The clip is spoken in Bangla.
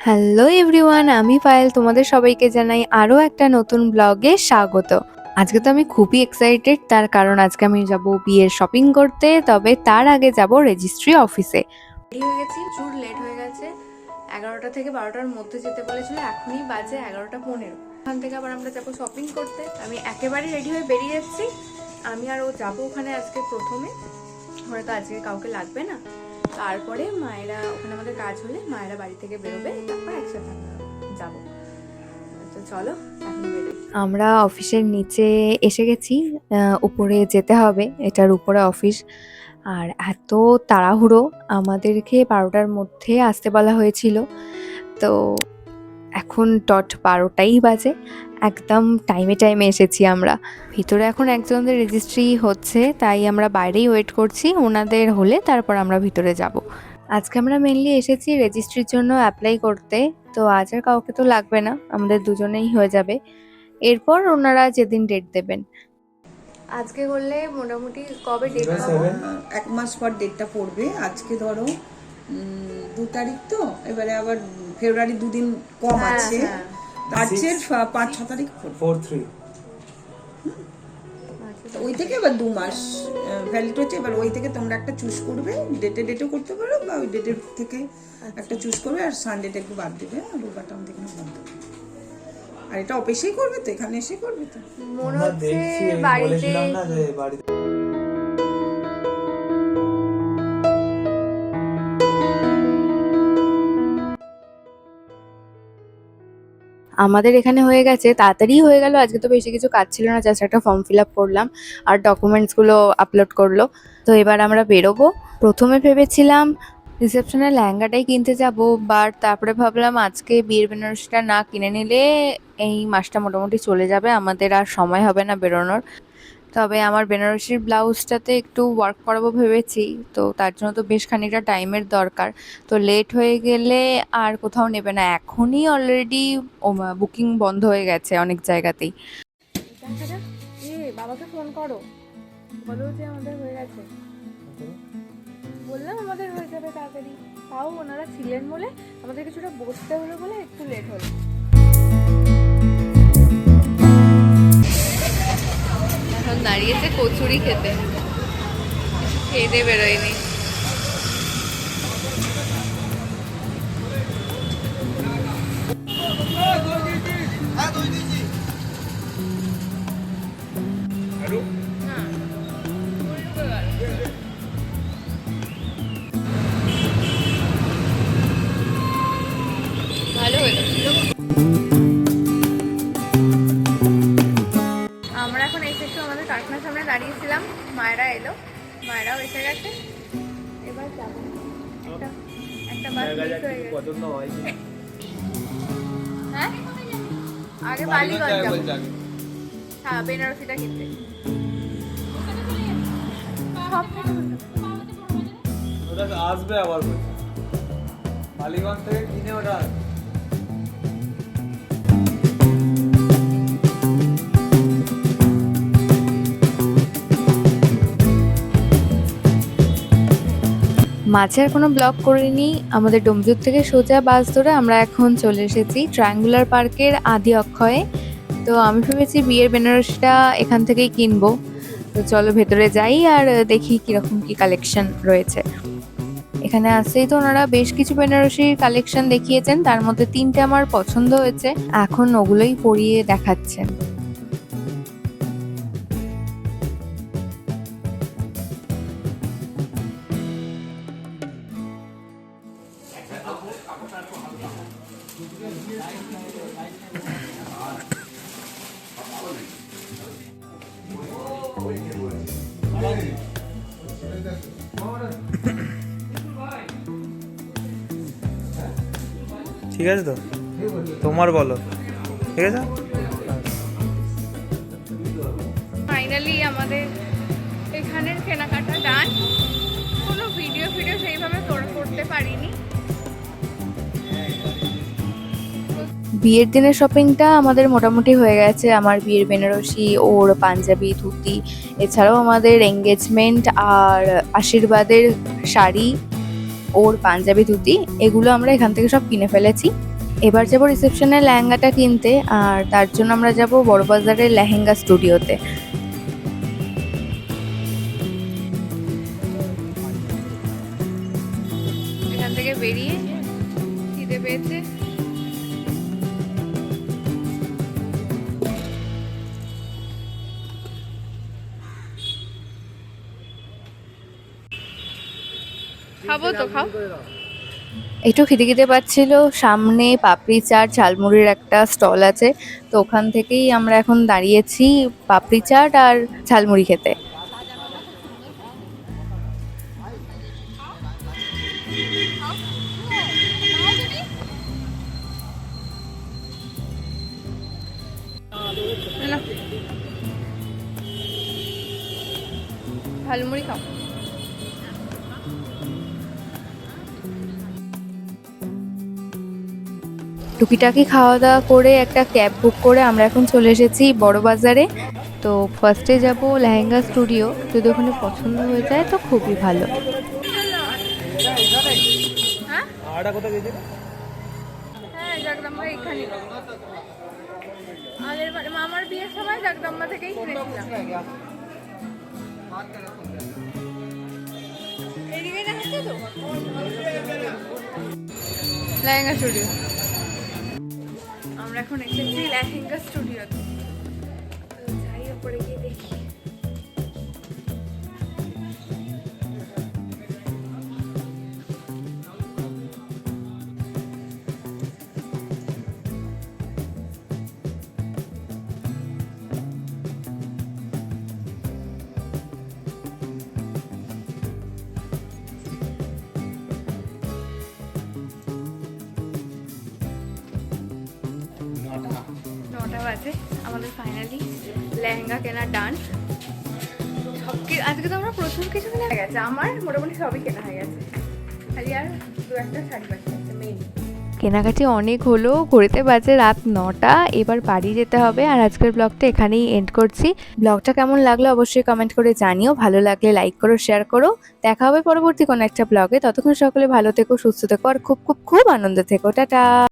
হ্যালো এভরিওয়ান, আমি পায়েল। তোমাদের সবাইকে জানাই আরও একটা নতুন ব্লগে স্বাগত। আজকে তো আমি খুবই এক্সাইটেড, তার কারণ আজকে আমি যাব বিয়ের শপিং করতে। তবে তার আগে যাব রেজিস্ট্রি অফিসে। রেডি হয়ে গেছি, চুর লেট হয়ে গেছে। 11টা থেকে 12টার মধ্যে যেতে বলেছিল, এখনই বাজে 11:15। ওখান থেকে আবার আমরা যাবো শপিং করতে। আমি একেবারে রেডি হয়ে বেরিয়ে যাচ্ছি। আমি আর ও যাবো ওখানে আজকে প্রথমে, হয়তো আজকে কাউকে লাগবে না। তারপরে মায়েরা, ওখানে আমাদের কাজ হলে মায়েরা বাড়ি থেকে বেরোবে, তারপর একসাথে যাবো। তো চলো এখন বেরোই। আমরা অফিসের নিচে এসে গেছি, উপরে যেতে হবে, এটার উপরে অফিস। আর এত তাড়াহুড়ো, আমাদেরকে 12টার মধ্যে আসতে বলা হয়েছিল। তো এখন ডট 12টাই বাজে, একদম টাইমে এসেছি আমরা। ভিতরে এখন একজনদের রেজিস্ট্রি হচ্ছে, তাই আমরা বাইরেই ওয়েট করছি। ওনাদের হলে তারপর আমরা ভিতরে যাব। আজকে আমরা মেনলি এসেছি রেজিস্ট্রির জন্য অ্যাপ্লাই করতে। তো আজ আর কাউকে তো লাগবে না, আমাদের দুজনেই হয়ে যাবে। এরপর ওনারা যেদিন ডেট দেবেন। আজকে করলে মোটামুটি কবে ডেট পাবো? 1 মাস পর ডেটটা পড়বে। আজকে ধরো 2 তারিখ, তো এবারে আবার ফেব্রুয়ারি 2 দিন কম আছে। আজকে 5-6 তারিখ 4-3 ওই থেকে এবার 2 মাস ভ্যালিড হচ্ছে। এবার ওই থেকে তোমরা একটা চুজ করবে, ডেটও করতে পারো, বা ওই ডেটের থেকে একটা চুজ করবে। আর সানডেটা একটু বাদ দেবে, আর রোববারটা আমাদের এখানে বন্ধ দেবে। আর এটা অফিসেই করবে তো, এখানে এসে করবে তো? মনে হচ্ছে বাড়িতে। আমাদের এখানে হয়ে গেছে, তাড়াতাড়ি হয়ে গেল। আজকে তো বেশি কিছু কাজ ছিল না, জাস্ট একটা ফর্ম ফিল আপ করলাম আর ডকুমেন্টসগুলো আপলোড করলো। তো এবার আমরা বেরোবো। প্রথমে ভেবেছিলাম রিসেপশনের লেহেঙ্গাটাই কিনতে যাব, বাট তারপরে ভাবলাম আজকে বিয়ের বেনারসিটা না কিনে নিলে এই মাসটা মোটামুটি চলে যাবে, আমাদের আর সময় হবে না বেরোনোর। তবে আমার বেনারসির ব্লাউজটাতে একটু ওয়ার্ক করাবো ভেবেছি, তো তার জন্য তো বেশ খানিকটা টাইমের দরকার। তো লেট হয়ে গেলে আর কোথাও নেবে না, এখনই অলরেডি বুকিং বন্ধ হয়ে গেছে অনেক জায়গাতেই। বাবাকে ফোন করো, বলো যে আমাদের হয়ে গেছে। বললাম আমাদের হয়ে যাবে তাড়াতাড়ি, তাও ওনারা ছিলেন বলে আমাদের কিছুটা বসতে হলো বলে একটু লেট হলো। এখন দাঁড়িয়েছে কচুরি খেতে, কিছু খেয়ে দিয়ে বেরোয়নি। ভালো হলো। আমরা এখন এসে একটু আমাদের কারখানার সামনে দাঁড়িয়েছিলাম, মায়েরা এলো, মায়েরাও এসে গেছে। এবার যাবো, একটা বাস মিস হয়ে গেছে। পছন্দ হয় কি? হ্যাঁ, আগে বালিগঞ্জ যাবো। হ্যাঁ, বেনারসিটা কিনতে। ওটা আসবে আবার মালিগঞ্জ থেকে কিনে ওটা। মাঝে আর কোনো ব্লগ করিনি। আমাদের ডোমজুর থেকে সোজা বাস ধরে আমরা এখন চলে এসেছি ট্রায়াঙ্গুলার পার্কের আদি অক্ষয়ে। তো আমি ভেবেছি বিয়ের বেনারসিটা এখান থেকেই কিনবো। তো চলো ভেতরে যাই আর দেখি কিরকম কি কালেকশন রয়েছে। এখানে আসতেই তো ওনারা বেশ কিছু বেনারসির কালেকশন দেখিয়েছেন, তার মধ্যে 3টে আমার পছন্দ হয়েছে, এখন ওগুলোই পরিয়ে দেখাচ্ছেন। ঠিক আছে তো, তোমার বলো। ঠিক আছে, ফাইনালি আমাদের এখানের কেনাকাটা ডান। কোনো ভিডিও সেইভাবে করতে পারিনি। বিয়ের দিনের শপিংটা আমাদের মোটামুটি হয়ে গেছে। আমার বিয়ের বেনারসি, ওর পাঞ্জাবি ধুতি, এছাড়াও আমাদের এঙ্গেজমেন্ট আর আশীর্বাদের শাড়ি, ওর পাঞ্জাবি ধুতি, এগুলো আমরা এখান থেকে সব কিনে ফেলেছি। এবার যাব রিসেপশনের লেহেঙ্গাটা কিনতে, আর তার জন্য আমরা যাব বড়বাজারের লেহেঙ্গা স্টুডিওতে। এখান থেকে বেরিয়ে খিদে পেয়েছে, খাবো তো খাও। একটু খিদে পাচ্ছিল, সামনে পাপড়ি চাট ঝালমুড়ির একটা স্টল আছে, তো ওখান থেকেই আমরা এখন দাঁড়িয়েছি পাপড়ি চাট আর ঝালমুড়ি খেতে। ঝালমুড়ি খাও। টুকিটাকি খাওয়া দাওয়া করে একটা ক্যাব বুক করে আমরা এখন চলে এসেছি বড়বাজারে। তো ফার্স্টে যাব লেহেঙ্গা স্টুডিও, যদি ওখানে পছন্দ হয়ে যায় তো খুবই ভালো। ভাড়াটা কোথায় গেছিল? হ্যাঁ, জাগদম্বা এখানে। আমাদের মামার বিয়ের সময় জাগদম্বা থেকেই কিনেছিলাম। এদিকে দেখাচ্ছে তো লেহেঙ্গা স্টুডিও। আমরা এখন এসেছি লেহেঙ্গা স্টুডিওতে, যাই ওপরে গিয়ে দেখি। নটা বাজে, আমাদের ফাইনালি লেহেঙ্গা কেনা ডান। আজকে তো আমরা প্রচুর কিছু কেনা হয়ে গেছে, আমার মোটামুটি সবই কেনা হয়ে গেছে, খালি আর দু একটা শাড়ি বাকি আছে মেইন। কেনাকাটি অনেক হলো, ঘড়িতে বাজে রাত 9টা, এবার বাড়ি যেতে হবে। আর আজকের ব্লগটা এখানেই এন্ড করছি। ব্লগটা কেমন লাগলো অবশ্যই কমেন্ট করে জানিও, ভালো লাগলে লাইক করো, শেয়ার করো। দেখা হবে পরবর্তী কোনো একটা ব্লগে, ততক্ষণ সকলে ভালো থেকো, সুস্থ থেকো আর খুব খুব খুব আনন্দে থেকো। টাটা।